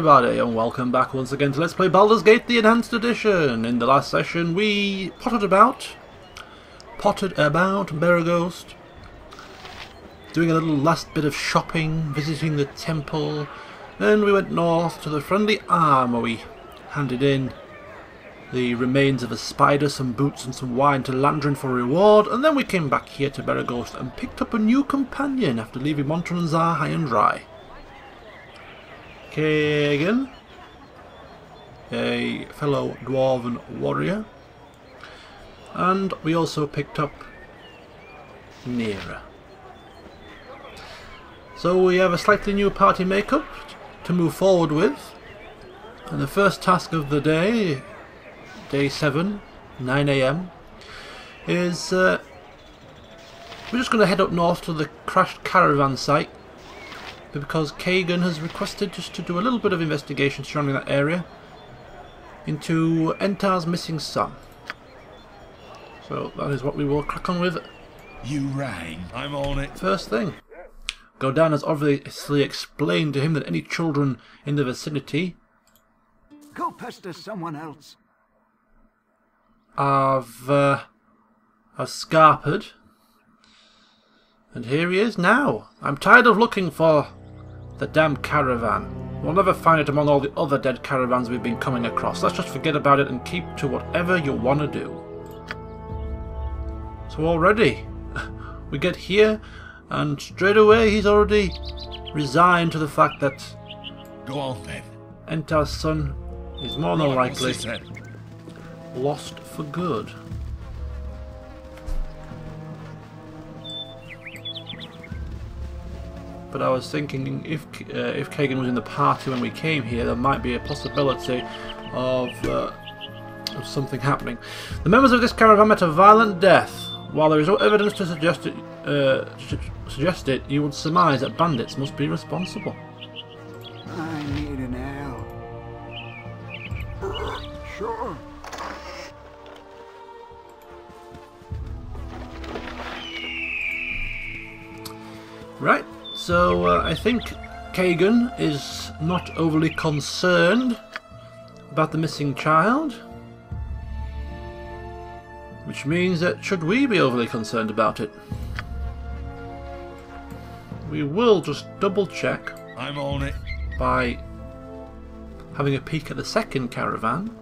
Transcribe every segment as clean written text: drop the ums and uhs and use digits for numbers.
everybody, and welcome back once again to Let's Play Baldur's Gate, the Enhanced Edition. In the last session we potted about Beregost, doing a little last bit of shopping, visiting the temple. Then we went north to the friendly arm where we handed in the remains of a spider, some boots and some wine to Landrin for reward, and then we came back here to Beregost and picked up a new companion after leaving Montranzar high and dry. Kagan, a fellow dwarven warrior, and we also picked up Nera. So we have a slightly new party makeup to move forward with, and the first task of the day, day 7, 9 AM, is we're just going to head up north to the crashed caravan site, because Kagan has requested just to do a little bit of investigation surrounding that area into Entar's missing son. So that is what we will crack on with. You rang. I'm on it. First thing, Godan has obviously explained to him that any children in the vicinity go pester someone else. have scarpered. And here he is now. I'm tired of looking for the damn caravan. We'll never find it among all the other dead caravans we've been coming across. Let's just forget about it and keep to whatever you want to do. So already, we get here, and straight away he's already resigned to the fact that Go on then. Entar's son is more than likely What's this then? lost for good. But I was thinking if Kagan was in the party when we came here, there might be a possibility of something happening. The members of this caravan met a violent death. While there is no evidence to suggest it, you would surmise that bandits must be responsible. I need an L. Sure. Right. So I think Kagan is not overly concerned about the missing child, which means that should we be overly concerned about it, we will just double check I'm on it. by having a peek at the second caravan.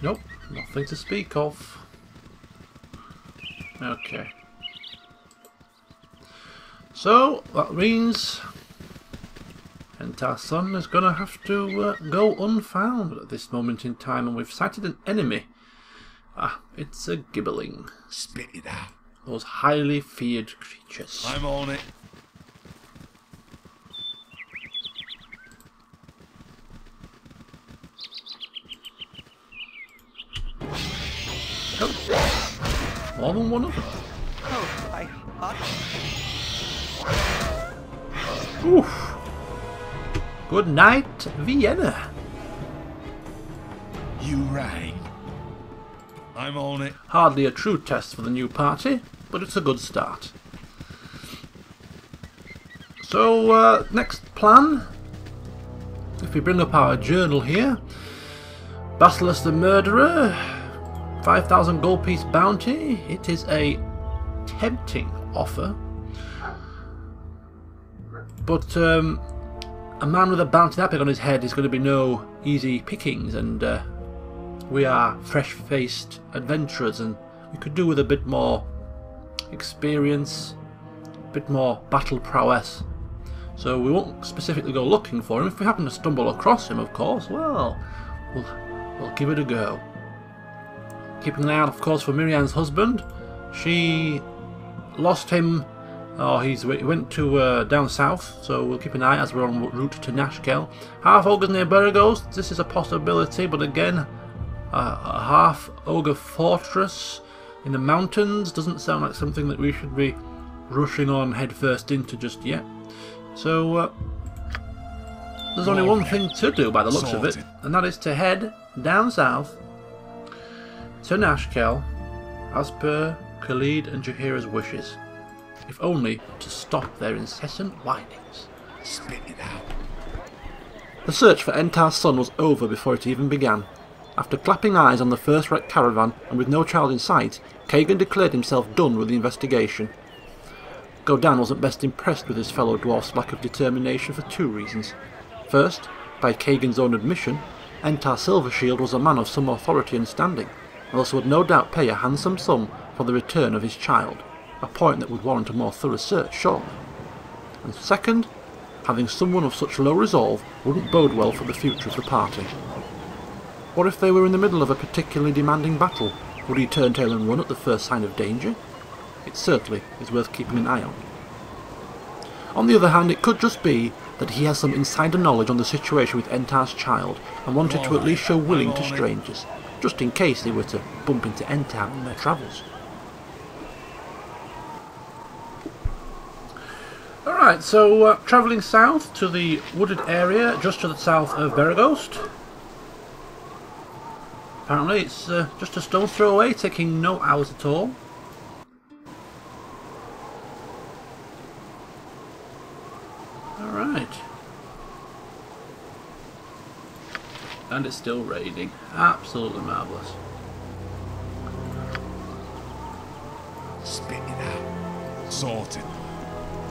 Nope, nothing to speak of. Okay. So, that means Entar's son is going to have to go unfound at this moment in time, and we've sighted an enemy. Ah, it's a gibbling. Spit it out. Those highly feared creatures. I'm on it. Oh, more than one of them. Oh, my heart. Oof. Good night, Vienna. You rang. I'm on it. Hardly a true test for the new party, but it's a good start. So, next plan. If we bring up our journal here, Basilisk the Murderer, 5,000 gold piece bounty. It is a tempting offer, but a man with a bounty that big on his head is going to be no easy pickings, and we are fresh-faced adventurers, and we could do with a bit more experience, a bit more battle prowess. So we won't specifically go looking for him. If we happen to stumble across him, of course, well, we'll give it a go. Keeping an eye out, of course, for Mirianne's husband. She lost him. Oh, he went to down south, so we'll keep an eye as we're en route to Nashkel. Half ogres near Beregost. This is a possibility, but again, a half ogre fortress in the mountains doesn't sound like something that we should be rushing on headfirst into just yet. So there's only one thing to do by the looks of it, and that is to head down south to Nashkel, as per Khalid and Jaheira's wishes, if only to stop their incessant whinings. Spit it out. The search for Entar's son was over before it even began. After clapping eyes on the first wrecked caravan and with no child in sight, Kagan declared himself done with the investigation. Godan wasn't best impressed with his fellow dwarf's lack of determination for two reasons. First, by Kagan's own admission, Entar Silvershield was a man of some authority and standing, and also would no doubt pay a handsome sum for the return of his child, a point that would warrant a more thorough search, surely. And second, having someone of such low resolve wouldn't bode well for the future of the party. What if they were in the middle of a particularly demanding battle? Would he turn tail and run at the first sign of danger? It certainly is worth keeping an eye on. On the other hand, it could just be that he has some insider knowledge on the situation with Entar's child and wanted to at least show willing to strangers, just in case they were to bump into Entar on their travels. Alright, so travelling south to the wooded area just to the south of Beregost. Apparently it's just a stone's throw away, taking no hours at all. Alright. And it's still raining. Absolutely marvellous. Spit it out. Sorted.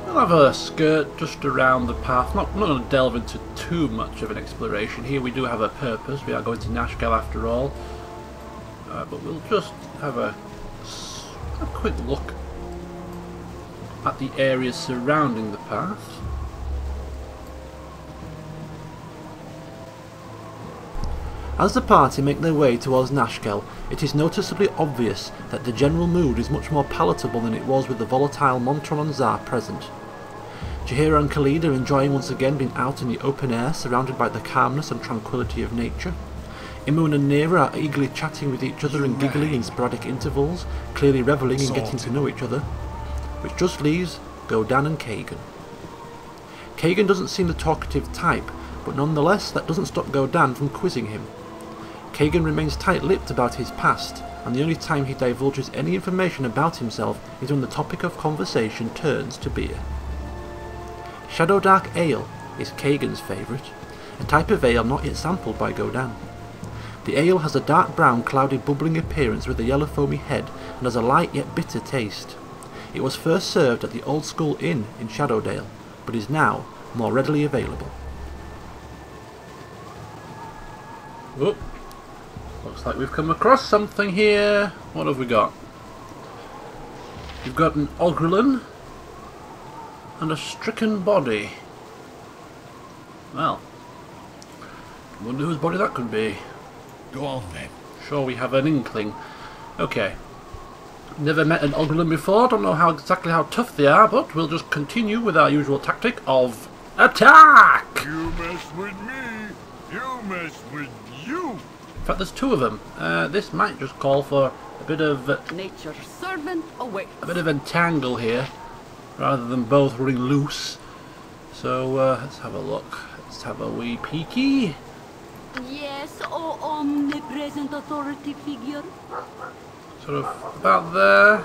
We'll have a skirt just around the path. Not going to delve into too much of an exploration here. We do have a purpose. We are going to Nashkel after all. But we'll just have a quick look at the areas surrounding the path. As the party make their way towards Nashkel, it is noticeably obvious that the general mood is much more palatable than it was with the volatile Montron and Zar present. Jaheira and Khalid are enjoying once again being out in the open air, surrounded by the calmness and tranquility of nature. Imoen and Nera are eagerly chatting with each other and giggling in sporadic intervals, clearly revelling in getting to know each other, which just leaves Godan and Kagan. Kagan doesn't seem the talkative type, but nonetheless that doesn't stop Godan from quizzing him. Kagan remains tight-lipped about his past, and the only time he divulges any information about himself is when the topic of conversation turns to beer. Shadow Dark Ale is Kagan's favourite, a type of ale not yet sampled by Godan. The ale has a dark brown clouded bubbling appearance with a yellow foamy head and has a light yet bitter taste. It was first served at the Old School Inn in Shadowdale, but is now more readily available. Whoop. Looks like we've come across something here. What have we got? We've got an Ogrelin and a stricken body. Well, I wonder whose body that could be. Go on then. Sure, we have an inkling. Okay. Never met an Ogrelin before, don't know exactly how tough they are, but we'll just continue with our usual tactic of attack! You mess with me, you mess with you. In fact, there's two of them. This might just call for a bit of Nature's servant awaits. a bit of entangle here, rather than both running loose. So let's have a look. Let's have a wee peeky. Yes, oh omnipresent authority figure. Sort of about there.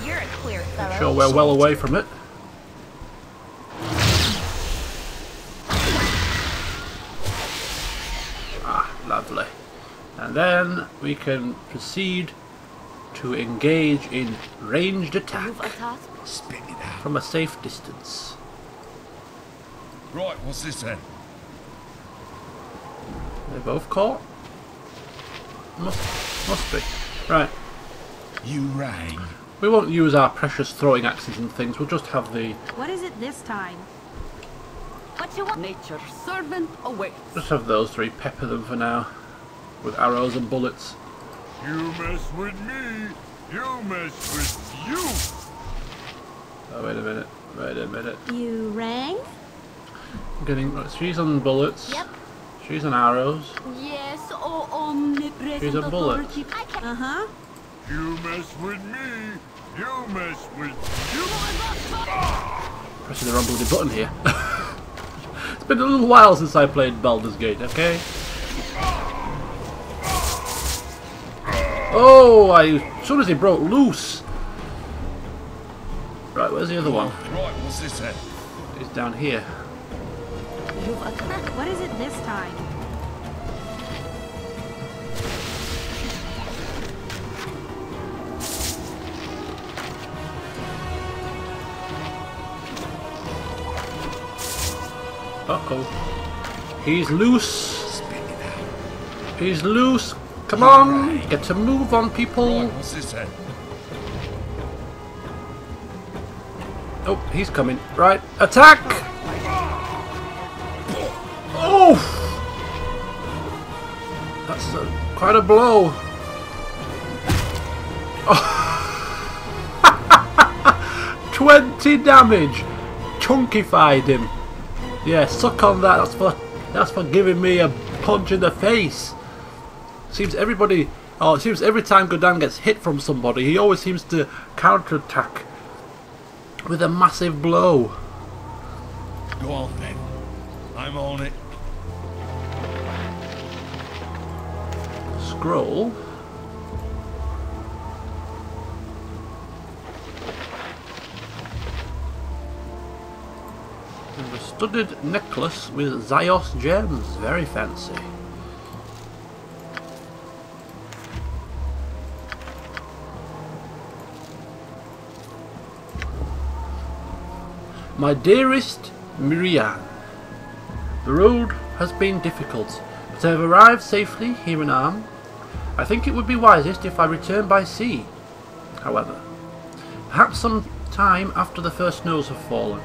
You're a queer fellow. Sure, we're well away from it. Ah, lovely. And then we can proceed to engage in ranged attack You've a task. Spit it out. from a safe distance. Right, what's this then? They're both caught? Must be. Right. You rang. We won't use our precious throwing axes and things, we'll just have the... What is it this time? What you want? Nature's servant awaits. just have those three, pepper them for now. With arrows and bullets. You mess with me, you mess with you. Oh, wait a minute. You rang? I'm getting... she's on bullets. Yep. She's on arrows. Yes, oh omnipresent She's a bullet. authority. I can. Uh-huh. You mess with me, you mess with you. Pressing the wrong bloody button here. It's been a little while since I played Baldur's Gate, okay? Oh, as soon as he broke loose. Right, where's the other one? Right, what's this then? He's down here. What is it this time? Uh-oh. He's loose. He's loose. Come on. Get to move on, people. Right, what's this then? Oh, he's coming. Right. Attack! Oh! That's quite a blow. Oh. 20 damage. Chunkified him. Yeah, suck on that. That's for giving me a punch in the face. Seems everybody. Oh, it seems every time Godan gets hit from somebody, he always seems to counterattack with a massive blow. Go on then. I'm on it. Scroll. And a studded necklace with Zyos gems. Very fancy. My dearest Mirianne, the road has been difficult, but I have arrived safely here in Arm. I think it would be wisest if I return by sea, however. Perhaps some time after the first snows have fallen.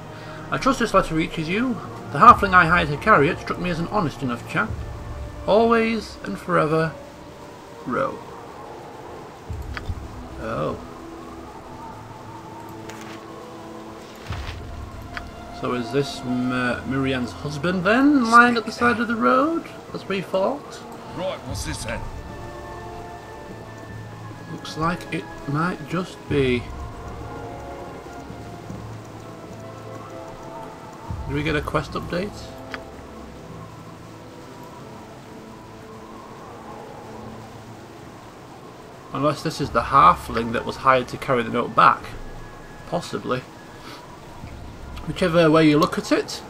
I trust this letter reaches you. The halfling I hired to carry it struck me as an honest enough chap. Always and forever, Ro. Oh. So is this Mirianne's husband then, lying at the side of the road, as we thought? Right, what's this then? Looks like it might just be. Do we get a quest update? Unless this is the halfling that was hired to carry the note back. Possibly. Whichever way you look at it.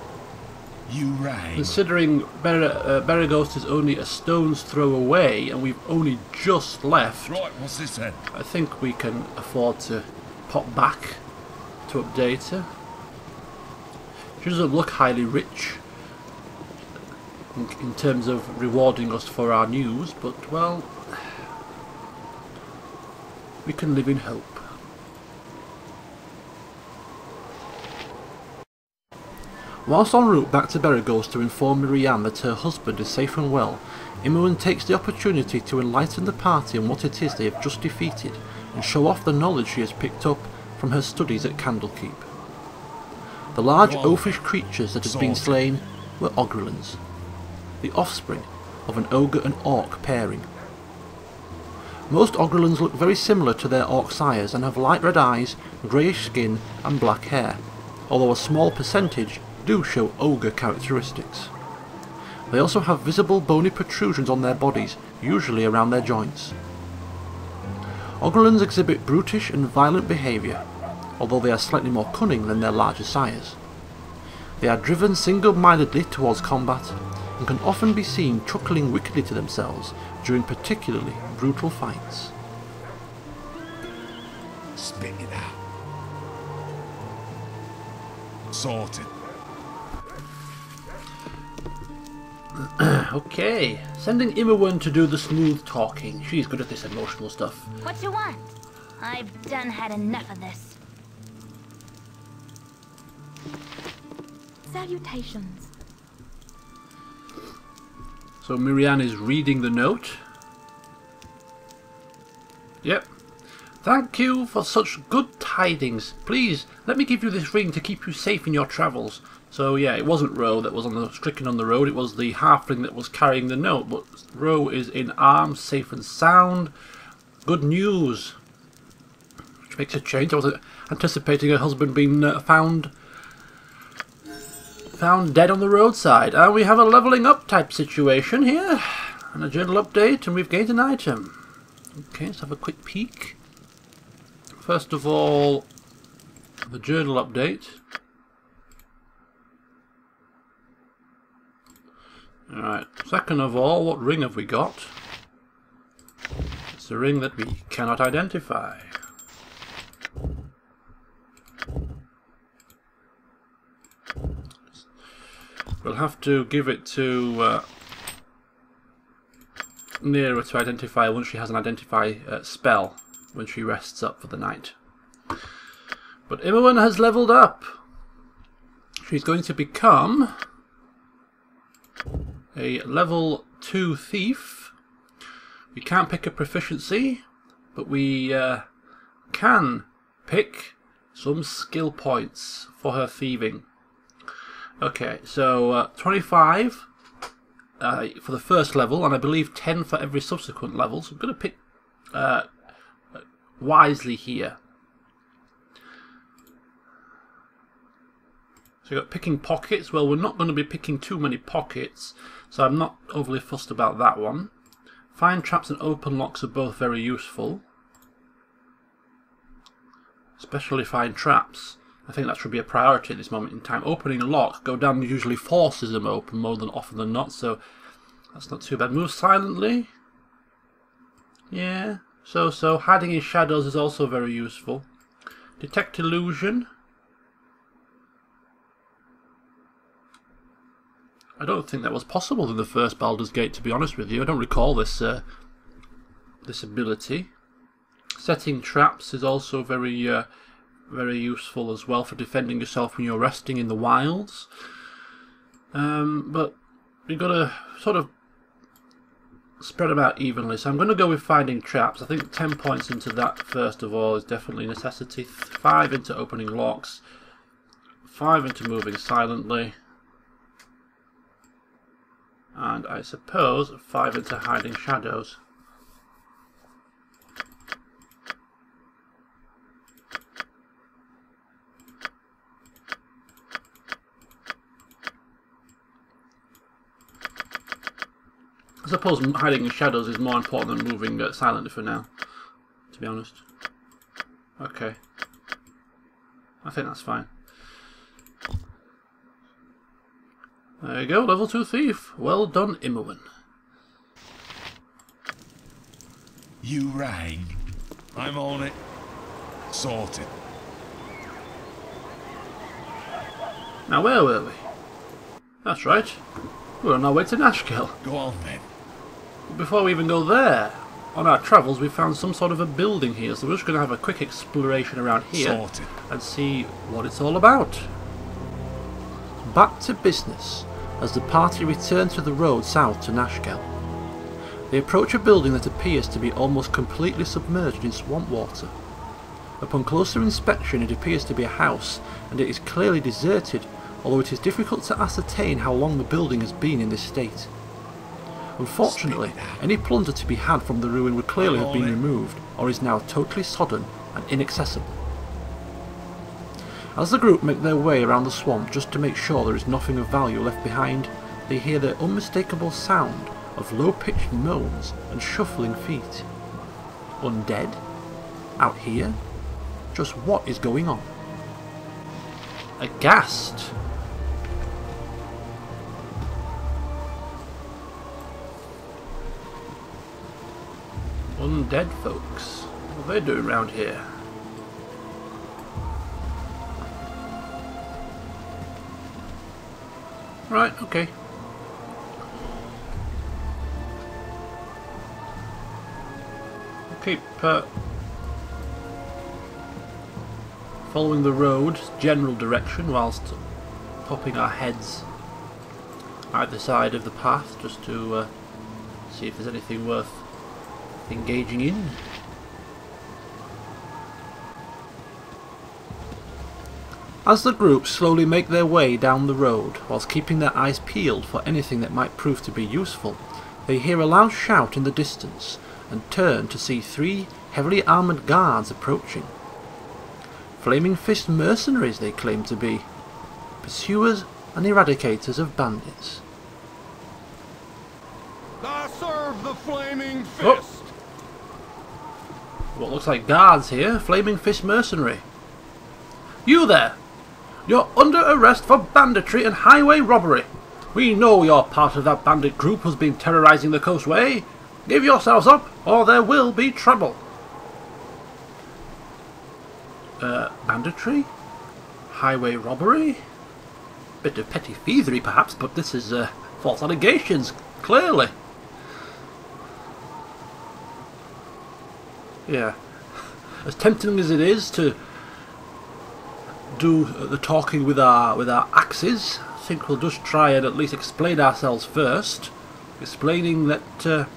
You rang. Considering Beraghost is only a stone's throw away and we've only just left, Right, what's this then? I think we can afford to pop back to update her. She doesn't look highly rich in terms of rewarding us for our news, but well, we can live in hope. Whilst en route back to Beraghost to inform Mirianne that her husband is safe and well, Imoen takes the opportunity to enlighten the party on what it is they have just defeated and show off the knowledge she has picked up from her studies at Candlekeep. The large oafish creatures that had been slain were Ogrelins, the offspring of an ogre and orc pairing. Most Ogrelins look very similar to their orc sires and have light red eyes, greyish skin and black hair, although a small percentage do show ogre characteristics. They also have visible bony protrusions on their bodies, usually around their joints. Ogrelins exhibit brutish and violent behaviour, although they are slightly more cunning than their larger sires. They are driven single-mindedly towards combat, and can often be seen chuckling wickedly to themselves during particularly brutal fights. Spit it out. Sorted. Okay, sending Imoen to do the smooth talking. She's good at this emotional stuff. What you want? I've done had enough of this. Salutations. So Mirianne is reading the note. Yep. Thank you for such good tidings. Please, let me give you this ring to keep you safe in your travels. So yeah, it wasn't Ro that was stricken on the road, it was the halfling that was carrying the note, but Ro is in arms, safe and sound. Good news. Which makes a change. I wasn't anticipating her husband being found dead on the roadside. And we have a levelling up type situation here. And a journal update, and we've gained an item. Okay, let's have a quick peek. First of all, the journal update. Alright, second of all, what ring have we got? It's a ring that we cannot identify. We'll have to give it to Nera to identify once she has an identify spell when she rests up for the night. But Mirianne has leveled up. She's going to become a level 2 thief. We can't pick a proficiency, but we can pick some skill points for her thieving. Okay, so 25 for the first level, and I believe 10 for every subsequent level. So I'm going to pick wisely here. So you've got picking pockets. Well, we're not going to be picking too many pockets, so I'm not overly fussed about that one. Find traps and open locks are both very useful. Especially find traps. I think that should be a priority at this moment in time. Opening a lock, Godan usually forces them open more than often than not, so that's not too bad. Move silently. Yeah, so. Hiding in shadows is also very useful. Detect illusion. I don't think that was possible in the first Baldur's Gate, to be honest with you. I don't recall this this ability. Setting traps is also very very useful as well for defending yourself when you're resting in the wilds. But you've got to sort of spread them out evenly. So I'm going to go with finding traps. I think 10 points into that first of all is definitely a necessity. 5 into opening locks. 5 into moving silently. And I suppose 5 into hiding shadows. I suppose hiding in shadows is more important than moving silently for now, to be honest. Okay. I think that's fine. There you go, level 2 thief. Well done, Mirianne. You rang. I'm on it. Sorted. Now where were we? That's right. We're on our way to Nashkel. Go on then. But before we even go there, on our travels we found some sort of a building here, so we're just going to have a quick exploration around here Sorted. and see what it's all about. Back to business as the party return to the road south to Nashkel. They approach a building that appears to be almost completely submerged in swamp water. Upon closer inspection it appears to be a house, and it is clearly deserted, although it is difficult to ascertain how long the building has been in this state. Unfortunately, any plunder to be had from the ruin would clearly have been removed, or is now totally sodden and inaccessible. As the group make their way around the swamp just to make sure there is nothing of value left behind, they hear the unmistakable sound of low-pitched moans and shuffling feet. Undead? Out here? Just what is going on? Aghast! Undead folks. What are they doing around here? Right, okay. We'll keep following the road's general direction whilst popping our heads either side of the path just to see if there's anything worth engaging in. As the group slowly make their way down the road, whilst keeping their eyes peeled for anything that might prove to be useful, they hear a loud shout in the distance, and turned to see 3 heavily armoured guards approaching. Flaming Fist mercenaries they claimed to be, pursuers and eradicators of bandits. I serve the Flaming Fist! Oh. What looks like guards here, Flaming Fist mercenary. You there! You're under arrest for banditry and highway robbery. We know you're part of that bandit group who's been terrorising the coastway. Give yourselves up, or there will be trouble. Banditry? Highway robbery? Bit of petty thievery perhaps, but this is false allegations, clearly. Yeah. As tempting as it is to do the talking with our axes, I think we'll just try and at least explain ourselves first. Explaining that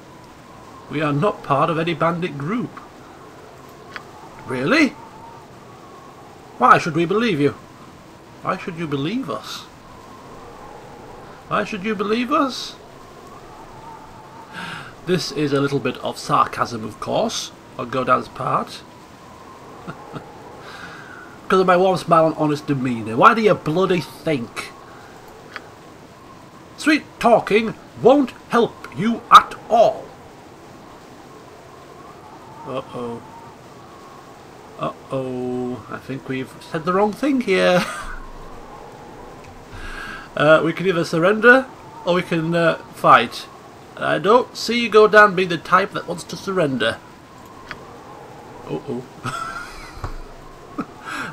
we are not part of any bandit group. Really? Why should we believe you? Why should you believe us? Why should you believe us? This is a little bit of sarcasm, of course, on Godan's part. Because of my warm smile and honest demeanour. Why do you bloody think? Sweet talking won't help you at all. Uh-oh. Uh-oh. I think we've said the wrong thing here. We can either surrender or we can fight. I don't see Godan being the type that wants to surrender. Uh-oh.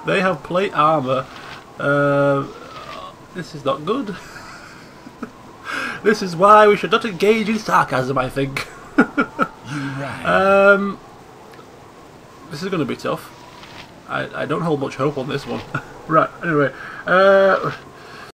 They have plate armour. This is not good. This is why we should not engage in sarcasm, I think. You right. This is going to be tough. I don't hold much hope on this one. Right, anyway.